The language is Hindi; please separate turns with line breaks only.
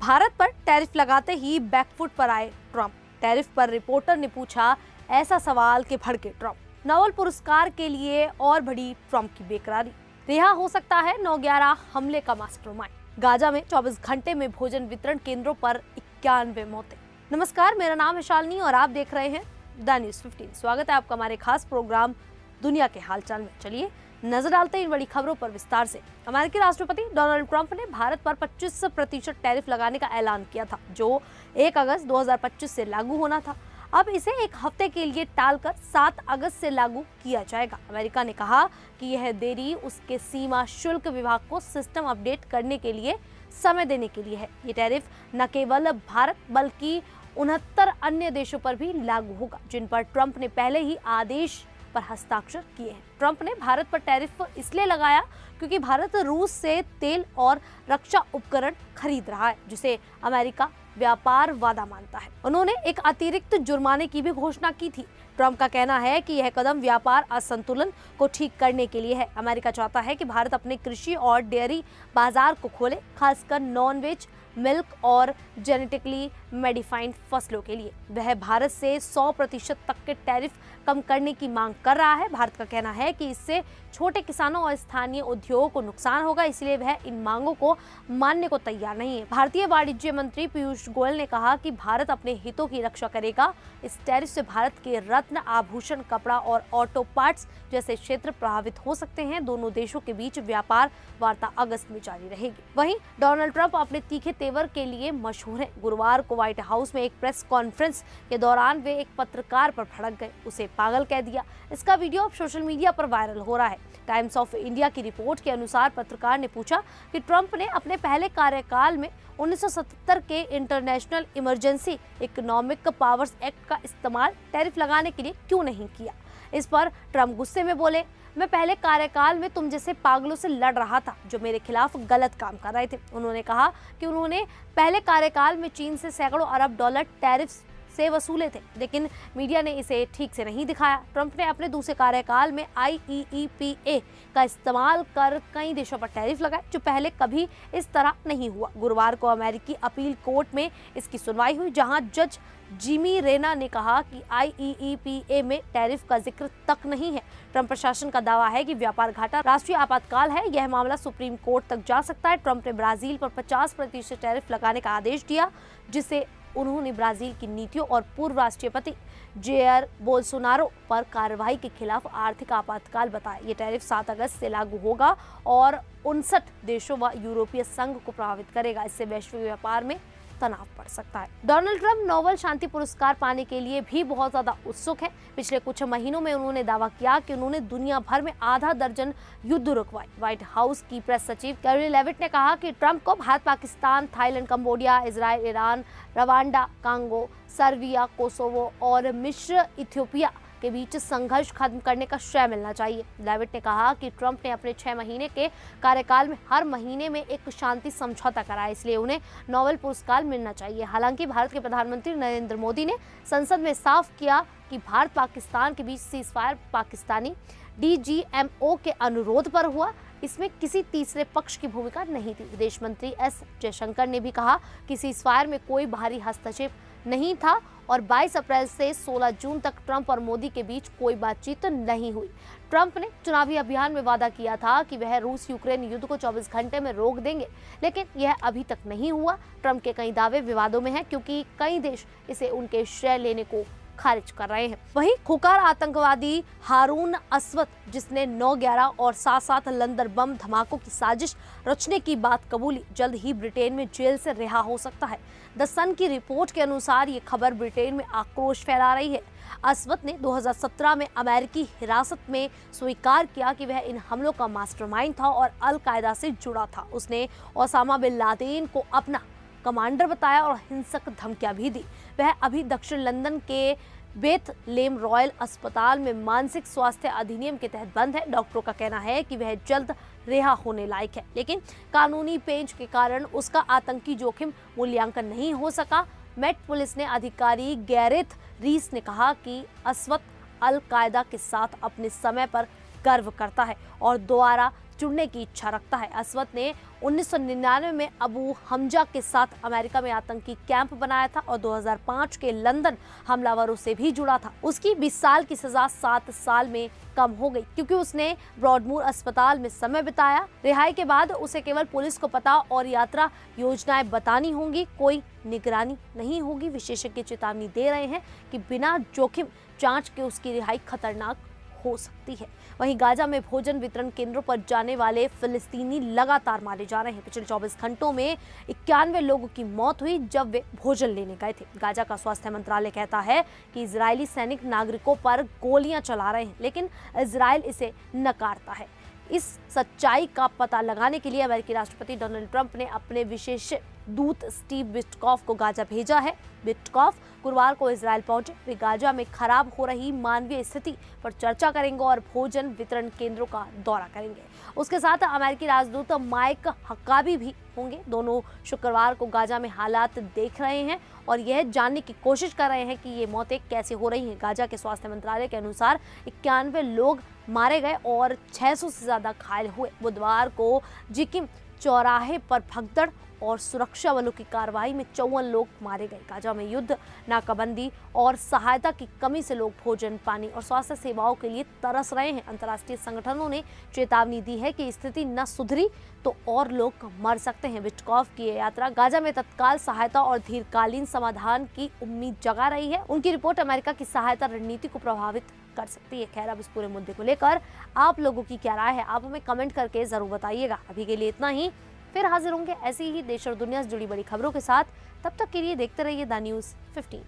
भारत पर टैरिफ लगाते ही बैकफुट पर आए ट्रंप। टैरिफ पर रिपोर्टर ने पूछा ऐसा सवाल कि भड़के ट्रंप। नोबेल पुरस्कार के लिए और बढ़ी ट्रंप की बेकरारी। रिहा हो सकता है 9/11 हमले का मास्टरमाइंड। गाजा में 24 घंटे में भोजन वितरण केंद्रों पर 91 मौतें। नमस्कार, मेरा नाम है शालिनी और आप देख रहे हैं द न्यूज़ 15। स्वागत है आपका हमारे खास प्रोग्राम दुनिया के हालचाल में। चलिए नजर डालते हैं इन बड़ी खबरों पर विस्तार से। अमेरिकी राष्ट्रपति डोनाल्ड ट्रंप ने भारत पर 25% टैरिफ लगाने का ऐलान किया था, जो 1 अगस्त 2025 से लागू होना था। अब इसे एक हफ्ते के लिए टालकर 7 अगस्त से लागू किया जाएगा। अमेरिका ने कहा कि यह देरी उसके सीमा शुल्क विभाग को सिस्टम अपडेट करने के लिए समय देने के लिए है। ये टैरिफ न केवल भारत बल्कि 69 अन्य देशों पर भी लागू होगा, जिन पर ट्रंप ने पहले ही आदेश पर हस्ताक्षर किए हैं। ट्रंप ने भारत पर टैरिफ इसलिए लगाया क्योंकि भारत रूस से तेल और रक्षा उपकरण खरीद रहा है, जिसे अमेरिका व्यापार वादा मानता है। उन्होंने एक अतिरिक्त जुर्माने की भी घोषणा की थी। ट्रंप का कहना है कि यह कदम व्यापार असंतुलन को ठीक करने के लिए है। अमेरिका चाहता है कि भारत अपने कृषि और डेयरी बाजार को खोले, खासकर नॉन वेज, मिल्क और जेनेटिकली मॉडिफाइड फसलों के लिए। वह भारत से 100% तक के टैरिफ कम करने की मांग कर रहा है। भारत का कहना है कि इससे छोटे किसानों और स्थानीय उद्योगों को नुकसान होगा, इसलिए वह इन मांगों को मानने को तैयार नहीं है। भारतीय वाणिज्य मंत्री पीयूष गोयल ने कहा कि भारत अपने हितों की रक्षा करेगा। इस टैरिफ से भारत के रत्न, आभूषण, कपड़ा और ऑटो पार्ट्स जैसे क्षेत्र प्रभावित हो सकते हैं। दोनों देशों के बीच व्यापार वार्ता अगस्त में जारी रहेगी। वहीं डोनाल्ड ट्रंप अपने तीखे तेवर के लिए मशहूर हैं। गुरुवार को व्हाइट हाउस में एक प्रेस कॉन्फ्रेंस के दौरान वे एक पत्रकार पर भड़क गए, उसे पागल कह दिया। इसका वीडियो अब सोशल मीडिया पर वायरल हो रहा है। टाइम्स ऑफ इंडिया की रिपोर्ट के अनुसार पत्रकार ने पूछा कि ट्रंप ने अपने पहले कार्यकाल में 1977 के international emergency economic powers act का इस्तेमाल टैरिफ लगाने के लिए क्यों नहीं किया। इस पर ट्रंप गुस्से में बोले, मैं पहले कार्यकाल में तुम जैसे पागलों से लड़ रहा था जो मेरे खिलाफ गलत काम कर रहे थे। उन्होंने कहा कि उन्होंने पहले कार्यकाल में चीन से सैकड़ों अरब डॉलर टैरिफ से वसूले थे, लेकिन मीडिया ने इसे ठीक से नहीं दिखाया। ट्रंप ने अपने दूसरे कार्यकाल में IEEPA का इस्तेमाल कर कई देशों पर टैरिफ लगाए, जो पहले कभी इस तरह नहीं हुआ। गुरुवार को अमेरिकी अपील कोर्ट में इसकी सुनवाई हुई, जहां जज जिमी रेना ने कहा कि IEEPA में टैरिफ का जिक्र तक नहीं है। ट्रंप प्रशासन का दावा है कि व्यापार घाटा राष्ट्रीय आपातकाल है। यह मामला सुप्रीम कोर्ट तक जा सकता है। ट्रंप ने ब्राजील पर 50% टैरिफ लगाने का आदेश दिया, जिसे उन्होंने ब्राजील की नीतियों और पूर्व राष्ट्रपति जेयर बोल्सोनारो पर कार्रवाई के खिलाफ आर्थिक आपातकाल बताया। ये टैरिफ 7 अगस्त से लागू होगा और 59 देशों व यूरोपीय संघ को प्रभावित करेगा। इससे वैश्विक व्यापार में तनाव पड़ सकता है। डोनाल्ड ट्रंप नोबेल शांति पुरस्कार पाने के लिए भी बहुत ज्यादा उत्सुक है। पिछले कुछ महीनों में उन्होंने दावा किया कि उन्होंने दुनिया भर में आधा दर्जन युद्ध रुकवाए। व्हाइट हाउस की प्रेस सचिव कैरी लेविट ने कहा कि ट्रंप को Bharat, Pakistan, Thailand, Cambodia, Israel, Iran, Rwanda, Congo, Serbia, Kosovo और मिस्र, इथियोपिया के बीच संघर्ष खत्म करने का श्रेय मिलना चाहिए। लेविट ने कहा कि ट्रंप ने अपने 6 महीने के कार्यकाल में हर महीने में एक शांति समझौता कराया, इसलिए उन्हें नोबेल पुरस्कार मिलना चाहिए। हालांकि भारत के प्रधानमंत्री नरेंद्र मोदी ने संसद में साफ किया कि भारत पाकिस्तान के बीच सीजफायर पाकिस्तानी DGMO के अनुरोध पर हुआ। इसमें किसी तीसरे पक्ष की भूमिका नहीं थी। विदेश मंत्री S जयशंकर ने भी कहा कि सीजफायर में कोई बाहरी हस्तक्षेप नहीं था और 22 अप्रैल से 16 जून तक ट्रंप और मोदी के बीच कोई बातचीत नहीं हुई। ट्रंप ने चुनावी अभियान में वादा किया था कि वह रूस यूक्रेन युद्ध को 24 घंटे में रोक देंगे, लेकिन यह अभी तक नहीं हुआ। ट्रंप के कई दावे विवादों में हैं क्योंकि कई देश इसे उनके श्रेय लेने को खारिज कर रहे हैं। वहीं खुकार आतंकवादी हारून असवद, जिसने 9/11 और साथ-साथ लंदन बम धमाकों की साजिश रचने की बात कबूली, जल्द ही ब्रिटेन में जेल से रिहा हो सकता है। द सन की रिपोर्ट के अनुसार ये खबर ब्रिटेन में आक्रोश फैला रही है। असवद ने 2017 में अमेरिकी हिरासत में स्वीकार किया कि वह इन हमलों का मास्टरमाइंड था और अल कायदा से जुड़ा था। उसने ओसामा बिन लादेन को अपना कमांडर बताया और हिंसक धमकियां भी दी। वह अभी दक्षिण लंदन के बेथलेम रॉयल अस्पताल में मानसिक स्वास्थ्य अधिनियम के तहत बंद है। डॉक्टरों का कहना है कि वह जल्द रिहा होने लायक है, लेकिन कानूनी पेंच के कारण उसका आतंकी जोखिम मूल्यांकन नहीं हो सका। मेट पुलिस ने अधिकारी गैरेथ रीस ने कहा कि असवद अल कायदा के साथ अपने समय पर गर्व करता है और दोबारा जुड़ने की इच्छा रखता है। असवद ने 1999 में अबू हमजा के साथ अमेरिका में आतंकी कैंप बनाया था और 2005 के लंदन हमलावरों से भी जुड़ा था। उसकी 20 साल की सजा 7 साल में कम हो गई क्योंकि उसने ब्रॉडमूर अस्पताल में समय बिताया। रिहाई के बाद उसे केवल पुलिस को पता और यात्रा योजनाएं बतानी होंगी, कोई निगरानी नहीं होगी। विशेषज्ञ चेतावनी दे रहे हैं कि बिना जोखिम जांच के उसकी रिहाई खतरनाक हो सकती है। वहीं गाजा में भोजन वितरण केंद्रों पर जाने वाले फिलिस्तीनी लगातार मारे जा रहे हैं। पिछले 24 घंटों में 91 लोगों की मौत हुई जब वे भोजन लेने गए थे। गाजा का स्वास्थ्य मंत्रालय कहता है कि इजरायली सैनिक नागरिकों पर गोलियां चला रहे हैं, लेकिन इजराइल इसे नकारता है। इस सच्चाई का पता लगाने के लिए अमेरिकी राष्ट्रपति डोनाल्ड ट्रंप ने अपने विशेष दूत स्टीव विटकॉफ को गाजा भेजा है। विटकॉफ गुरुवार को इजरायल पहुंचे। वे गाजा में खराब हो रही मानवीय स्थिति पर चर्चा करेंगे और भोजन वितरण केंद्रों का दौरा करेंगे। उसके साथ अमेरिकी राजदूत माइक हक्काबी भी होंगे। दोनों शुक्रवार को गाजा में हालात देख रहे हैं और यह जानने की कोशिश कर रहे हैं कि ये मौतें कैसे हो रही हैं। गाजा के स्वास्थ्य मंत्रालय के अनुसार 91 लोग मारे गए और 600 से ज्यादा घायल हुए। बुधवार को जिकिम चौराहे पर भगदड़ और सुरक्षा बलों की कार्रवाई में 54 लोग मारे गए। गाजा में युद्ध, नाकाबंदी और सहायता की कमी से लोग भोजन, पानी और स्वास्थ्य सेवाओं के लिए तरस रहे हैं। अंतर्राष्ट्रीय संगठनों ने चेतावनी दी है कि स्थिति न सुधरी तो और लोग मर सकते हैं। विटकॉफ की यात्रा गाजा में तत्काल सहायता और दीर्घकालीन समाधान की उम्मीद जगा रही है। उनकी रिपोर्ट अमेरिका की सहायता रणनीति को प्रभावित कर सकती है। खैर, अब इस पूरे मुद्दे को लेकर आप लोगों की क्या राय है, आप हमें कमेंट करके जरूर बताइएगा। अभी के लिए इतना ही, फिर हाजिर होंगे ऐसी ही देश और दुनिया से जुड़ी बड़ी खबरों के साथ। तब तक के लिए देखते रहिए द न्यूज़ 15।